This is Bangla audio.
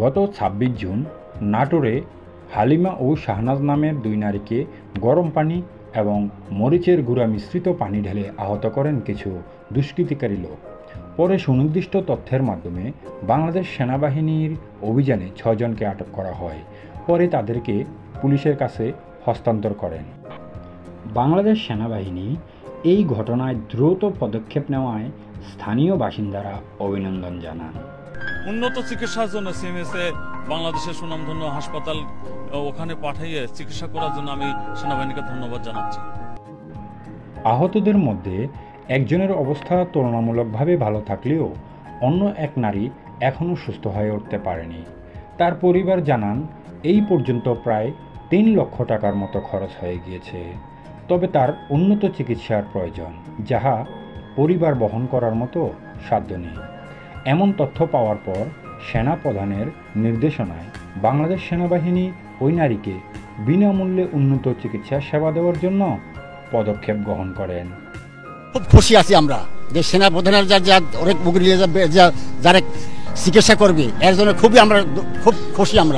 গত ২৬ জুন নাটোরে হালিমা ও শাহনাজ নামের দুই নারীকে গরম পানি এবং মরিচের গুঁড়া মিশ্রিত পানি ঢেলে আহত করেন কিছু দুষ্কৃতিকারী লোক। পরে সুনির্দিষ্ট তথ্যের মাধ্যমে বাংলাদেশ সেনাবাহিনীর অভিযানে ৬ জনকে আটক করা হয়। পরে তাদেরকে পুলিশের কাছে হস্তান্তর করেন। বাংলাদেশ সেনাবাহিনী এই ঘটনায় দ্রুত পদক্ষেপ নেওয়ায় স্থানীয় বাসিন্দারা অভিনন্দন জানান। উন্নত চিকিৎসার জন্য সিএমএসএ বাংলাদেশের সুনামধন্য হাসপাতাল ওখানে পাঠিয়ে চিকিৎসা করার জন্য আমি সেনাবাহিনীকে ধন্যবাদ জানাচ্ছি। আহতদের মধ্যে একজনের অবস্থা তুলনামূলকভাবে ভালো থাকলেও অন্য এক নারী এখনও সুস্থ হয়ে উঠতে পারেনি। তার পরিবার জানান, এই পর্যন্ত প্রায় ৩ লক্ষ টাকার মতো খরচ হয়ে গিয়েছে। তবে তার উন্নত চিকিৎসার প্রয়োজন, যাহা পরিবার বহন করার মতো সাধ্য নেই। এমন তথ্য পাওয়ার পর সেনা প্রধানের নির্দেশনায় বাংলাদেশ সেনাবাহিনী ওই নারীকে বিনামূল্যে উন্নত চিকিৎসা সেবা দেওয়ার জন্য পদক্ষেপ গ্রহণ করেন। খুব খুশি আছি আমরা যে সেনা প্রধানের অনেক যারা চিকিৎসা করবে এর জন্য খুব খুশি আমরা।